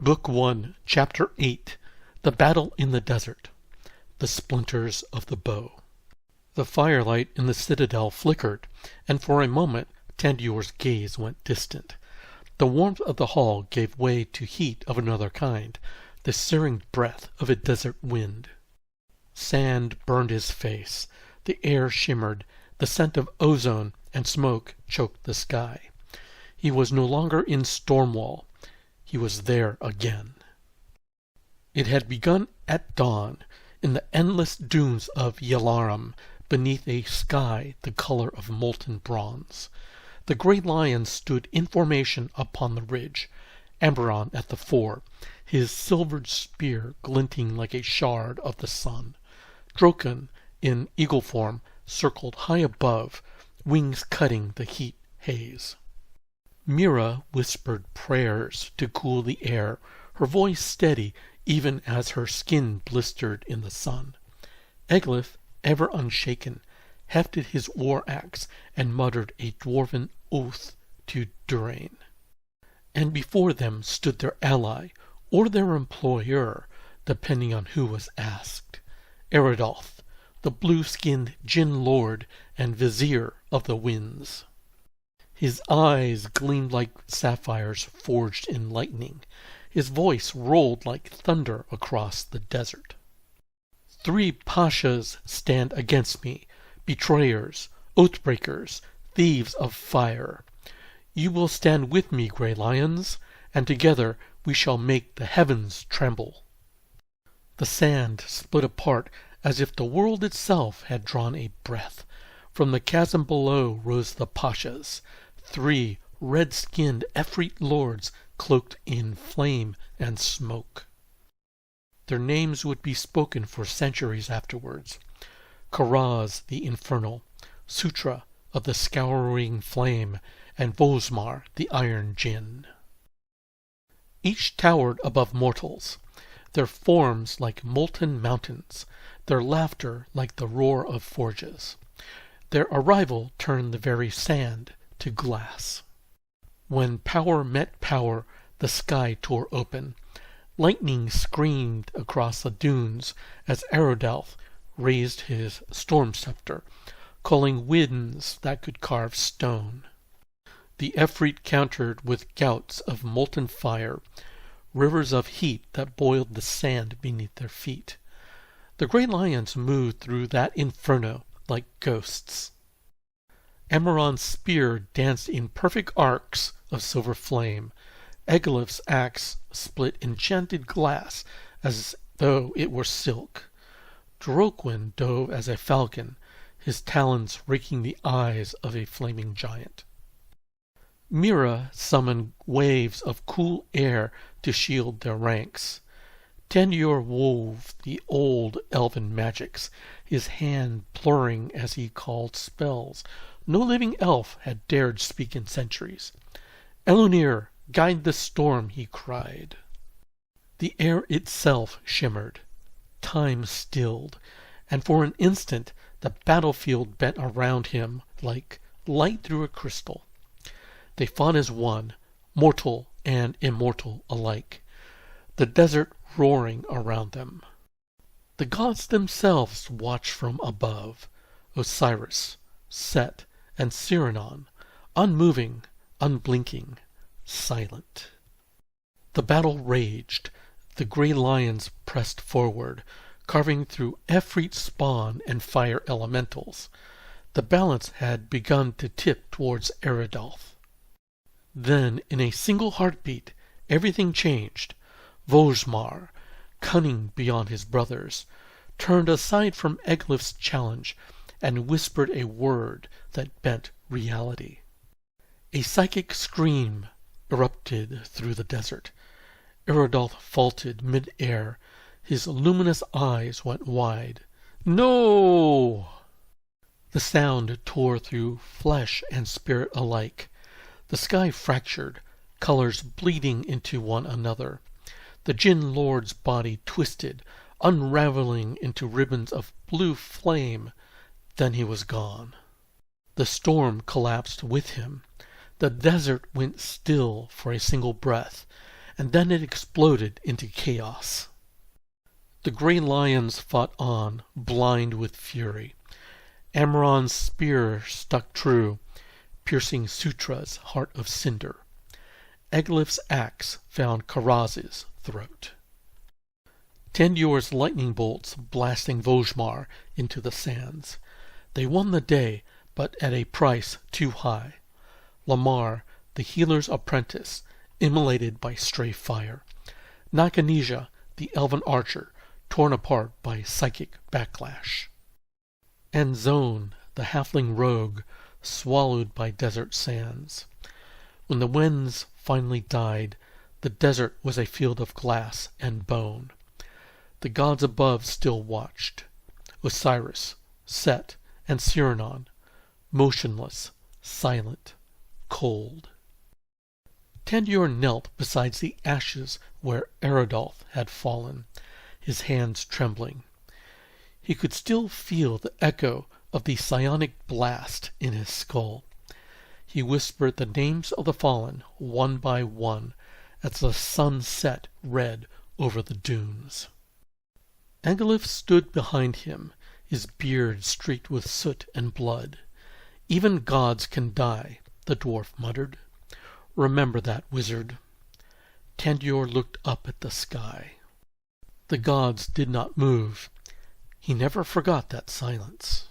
Book 1, Chapter 8, The Battle in the Desert, The Splinters of the Bow. The firelight in the citadel flickered, and for a moment Tandior's gaze went distant. The warmth of the hall gave way to heat of another kind, the searing breath of a desert wind. Sand burned his face, the air shimmered, the scent of ozone and smoke choked the sky. He was no longer in Stormwall. He was there again. It had begun at dawn, in the endless dunes of Ylarum, beneath a sky the color of molten bronze. The great lion stood in formation upon the ridge, Ameron at the fore, his silvered spear glinting like a shard of the sun. Droquin, in eagle form, circled high above, wings cutting the heat haze. Myrrah whispered prayers to cool the air, her voice steady even as her skin blistered in the sun. Egglif, ever unshaken, hefted his war-axe and muttered a dwarven oath to Droquin. And before them stood their ally, or their employer, depending on who was asked, Aerodalth, the blue-skinned djinn lord and vizier of the winds. His eyes gleamed like sapphires forged in lightning. His voice rolled like thunder across the desert. 3 pashas stand against me, betrayers, oath-breakers, thieves of fire. You will stand with me, grey lions, and together we shall make the heavens tremble. The sand split apart as if the world itself had drawn a breath. From the chasm below rose the pashas, 3 red-skinned efreet lords cloaked in flame and smoke. Their names would be spoken for centuries afterwards. Karaz the infernal, Sutra of the scouring flame, and Vozhmar the iron djinn. Each towered above mortals, their forms like molten mountains, their laughter like the roar of forges. Their arrival turned the very sand to glass. When power met power, the sky tore open. Lightning screamed across the dunes as Aerodalth raised his storm scepter, calling winds that could carve stone. The efreet countered with gouts of molten fire, rivers of heat that boiled the sand beneath their feet. The great lions moved through that inferno like ghosts. Ameron's spear danced in perfect arcs of silver flame. Egglif's axe split enchanted glass as though it were silk. Droquin dove as a falcon, his talons raking the eyes of a flaming giant. Myrrah summoned waves of cool air to shield their ranks. Tandior wove the old elven magics, his hand blurring as he called spells no living elf had dared speak in centuries. Elunir, guide the storm, he cried. The air itself shimmered. Time stilled, and for an instant the battlefield bent around him like light through a crystal. They fought as one, mortal and immortal alike, the desert roaring around them. The gods themselves watched from above, Osiris, Set, and Sirinon, unmoving, unblinking, silent. The battle raged. The grey lions pressed forward, carving through efreet spawn and fire elementals. The balance had begun to tip towards Aerodalth. Then, in a single heartbeat, everything changed. Vozhmar, cunning beyond his brothers, turned aside from Egglif's challenge and whispered a word that bent reality. A psychic scream erupted through the desert. Aerodalth faltered mid-air. His luminous eyes went wide. No! The sound tore through flesh and spirit alike. The sky fractured, colors bleeding into one another. The djinn lord's body twisted, unraveling into ribbons of blue flame. Then he was gone. The storm collapsed with him. The desert went still for a single breath, and then it exploded into chaos. The grey lions fought on, blind with fury. Ameron's spear stuck true, piercing Sutra's heart of cinder. Egglif's axe found Karaz's throat. Tandior's lightning bolts blasting Vozhmar into the sands. They won the day, but at a price too high. Lamar, the healer's apprentice, immolated by stray fire. Nakanesia, the elven archer, torn apart by psychic backlash. And Zone, the halfling rogue, swallowed by desert sands. When the winds finally died, the desert was a field of glass and bone. The gods above still watched. Osiris, Set, and Cyrano, motionless, silent, cold. Tandior knelt beside the ashes where Aerodalth had fallen, his hands trembling. He could still feel the echo of the psionic blast in his skull. He whispered the names of the fallen one by one as the sun set red over the dunes. Egglif stood behind him, his beard streaked with soot and blood. "Even gods can die," the dwarf muttered. "Remember that, wizard." Tandior looked up at the sky. The gods did not move. He never forgot that silence.